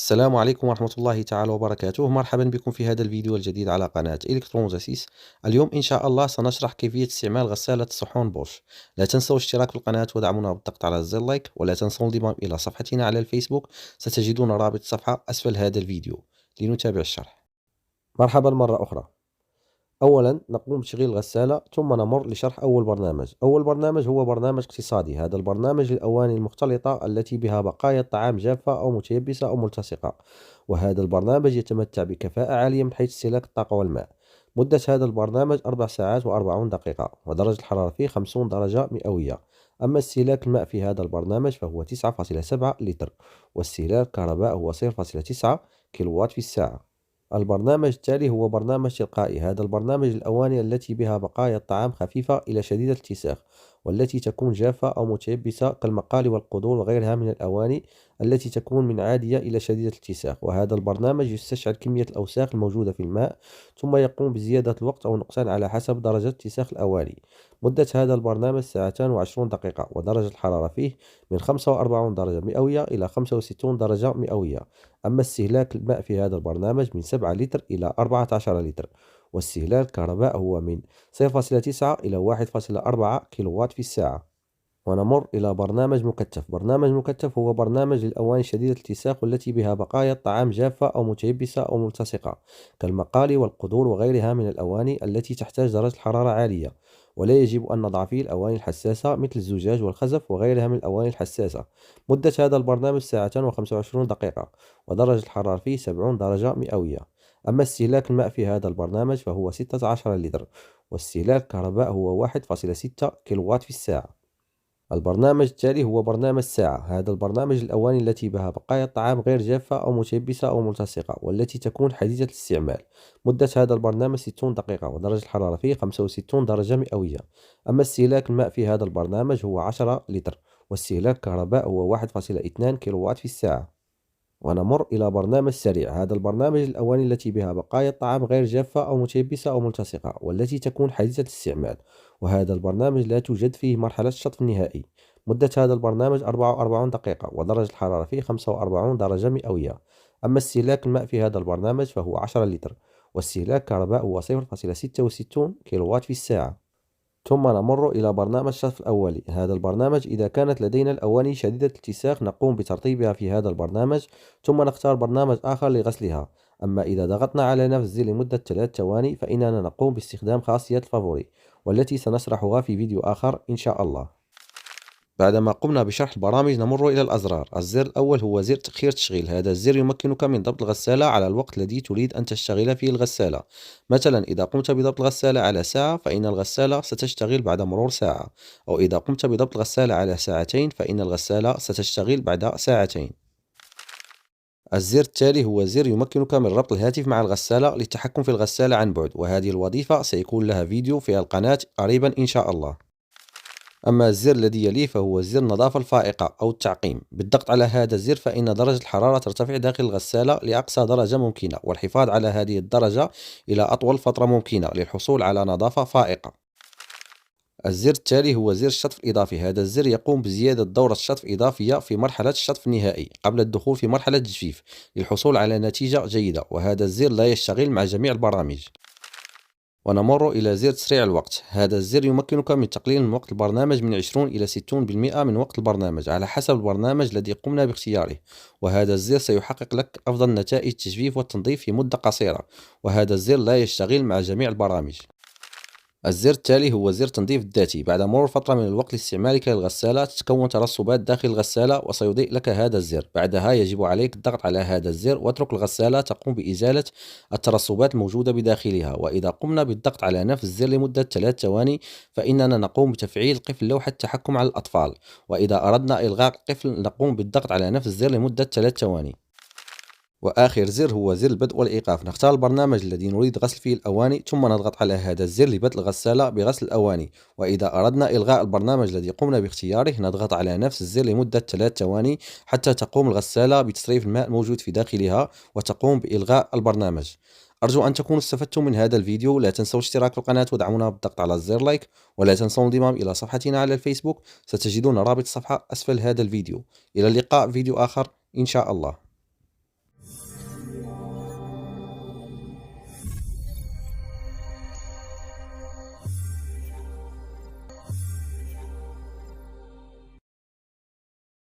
السلام عليكم ورحمة الله تعالى وبركاته. مرحبا بكم في هذا الفيديو الجديد على قناة إلكترونوزاسيس. اليوم إن شاء الله سنشرح كيفية استعمال غسالة صحون بوش. لا تنسوا الاشتراك في القناة ودعمونا بالضغط على زر لايك، ولا تنسوا الانضمام إلى صفحتنا على الفيسبوك. ستجدون رابط الصفحة أسفل هذا الفيديو. لنتابع الشرح. مرحبا مرة أخرى. أولا نقوم بتشغيل الغسالة، ثم نمر لشرح أول برنامج. أول برنامج هو برنامج اقتصادي. هذا البرنامج للأواني المختلطة التي بها بقايا الطعام جافة أو متيبسة أو ملتصقة، وهذا البرنامج يتمتع بكفاءة عالية من حيث استهلاك الطاقة والماء. مدة هذا البرنامج 4 ساعات و40 دقيقة، ودرجة الحرارة فيه 50 درجة مئوية. أما استهلاك الماء في هذا البرنامج فهو 9.7 لتر، واستهلاك الكهرباء هو 0.9 كيلووات في الساعة. البرنامج التالي هو برنامج تلقائي. هذا البرنامج للأواني التي بها بقايا الطعام خفيفة إلى شديدة الاتساخ، والتي تكون جافة أو متيبسة كالمقالي والقدور وغيرها من الأواني التي تكون من عادية إلى شديدة الاتساخ. وهذا البرنامج يستشعر كمية الأوساخ الموجودة في الماء، ثم يقوم بزيادة الوقت أو نقصان على حسب درجة اتساخ الأواني. مدة هذا البرنامج 2 ساعات و20 دقيقة، ودرجة الحرارة فيه من 45 درجة مئوية إلى 65 درجة مئوية. أما استهلاك الماء في هذا البرنامج من 7 لتر إلى 14 لتر، واستهلاك الكهرباء هو من 0.9 إلى 1.4 كيلووات في الساعة. ونمر إلى برنامج مكثف. برنامج مكثف هو برنامج للأواني شديدة الاتساخ والتي بها بقايا الطعام جافة أو متيبسة أو ملتصقة كالمقالي والقدور وغيرها من الأواني التي تحتاج درجة حرارة عالية، ولا يجب أن نضع فيه الأواني الحساسة مثل الزجاج والخزف وغيرها من الأواني الحساسة. مدة هذا البرنامج 2 و25 دقيقة، ودرجة الحرارة فيه 70 درجة مئوية. أما استهلاك الماء في هذا البرنامج فهو 16 لتر، واستهلاك الكهرباء هو 1.6 كيلووات في الساعة. البرنامج التالي هو برنامج ساعة. هذا البرنامج للأواني التي بها بقايا الطعام غير جافة أو متيبسة أو ملتصقة، والتي تكون حديثة الاستعمال. مدة هذا البرنامج 60 دقيقة، ودرجة الحرارة فيه 65 درجة مئوية. أما استهلاك الماء في هذا البرنامج هو 10 لتر، واستهلاك الكهرباء هو 1.2 كيلووات في الساعة. ونمر إلى برنامج سريع. هذا البرنامج للأواني التي بها بقايا الطعام غير جافة أو متيبسة أو ملتصقة، والتي تكون حديثة الاستعمال، وهذا البرنامج لا توجد فيه مرحلة الشطف النهائي. مدة هذا البرنامج 44 دقيقة، ودرجة الحرارة فيه 45 درجة مئوية. أما استهلاك الماء في هذا البرنامج فهو 10 لتر، واستهلاك الكهرباء هو 0.66 كيلووات في الساعة. ثم نمر إلى برنامج الشطف الأولي. هذا البرنامج إذا كانت لدينا الأواني شديدة الاتساخ نقوم بترطيبها في هذا البرنامج، ثم نختار برنامج آخر لغسلها. أما إذا ضغطنا على نفس الزر لمدة 3 ثواني فإننا نقوم باستخدام خاصية الفافوري، والتي سنشرحها في فيديو آخر إن شاء الله. بعدما قمنا بشرح البرامج نمر إلى الأزرار. الزر الأول هو زر تأخير التشغيل. هذا الزر يمكنك من ضبط الغسالة على الوقت الذي تريد أن تشتغل فيه الغسالة. مثلا إذا قمت بضبط الغسالة على ساعة فإن الغسالة ستشتغل بعد مرور ساعة، أو إذا قمت بضبط الغسالة على ساعتين فإن الغسالة ستشتغل بعد ساعتين. الزر التالي هو زر يمكنك من ربط الهاتف مع الغسالة للتحكم في الغسالة عن بعد، وهذه الوظيفة سيكون لها فيديو في القناة قريبا إن شاء الله. أما الزر الذي يليه فهو زر النظافة الفائقة أو التعقيم. بالضغط على هذا الزر فإن درجة الحرارة ترتفع داخل الغسالة لأقصى درجة ممكنة، والحفاظ على هذه الدرجة إلى أطول فترة ممكنة للحصول على نظافة فائقة. الزر التالي هو زر الشطف الإضافي. هذا الزر يقوم بزيادة دورة الشطف إضافية في مرحلة الشطف النهائي قبل الدخول في مرحلة التجفيف للحصول على نتيجة جيدة، وهذا الزر لا يشتغل مع جميع البرامج. ونمر إلى زر تسريع الوقت. هذا الزر يمكنك من تقليل من وقت البرنامج من 20 إلى 60% من وقت البرنامج على حسب البرنامج الذي قمنا باختياره، وهذا الزر سيحقق لك أفضل نتائج التجفيف والتنظيف في مدة قصيرة، وهذا الزر لا يشتغل مع جميع البرامج. الزر التالي هو زر التنظيف الذاتي. بعد مرور فترة من الوقت لاستعمالك للغسالة تتكون ترسبات داخل الغسالة، وسيضيء لك هذا الزر. بعدها يجب عليك الضغط على هذا الزر واترك الغسالة تقوم بإزالة الترسبات الموجودة بداخلها. وإذا قمنا بالضغط على نفس الزر لمدة 3 ثواني فإننا نقوم بتفعيل قفل لوحة التحكم على الأطفال، وإذا أردنا إلغاء القفل نقوم بالضغط على نفس الزر لمدة 3 ثواني. وآخر زر هو زر البدء والإيقاف. نختار البرنامج الذي نريد غسل فيه الأواني، ثم نضغط على هذا الزر لبدء الغسالة بغسل الأواني، وإذا أردنا إلغاء البرنامج الذي قمنا باختياره نضغط على نفس الزر لمدة 3 ثواني حتى تقوم الغسالة بتصريف الماء الموجود في داخلها وتقوم بإلغاء البرنامج. أرجو أن تكونوا استفدتم من هذا الفيديو. لا تنسوا الاشتراك في القناة ودعمونا بالضغط على زر لايك، ولا تنسوا الانضمام إلى صفحتنا على الفيسبوك. ستجدون رابط الصفحة أسفل هذا الفيديو. إلى اللقاء في فيديو آخر إن شاء الله.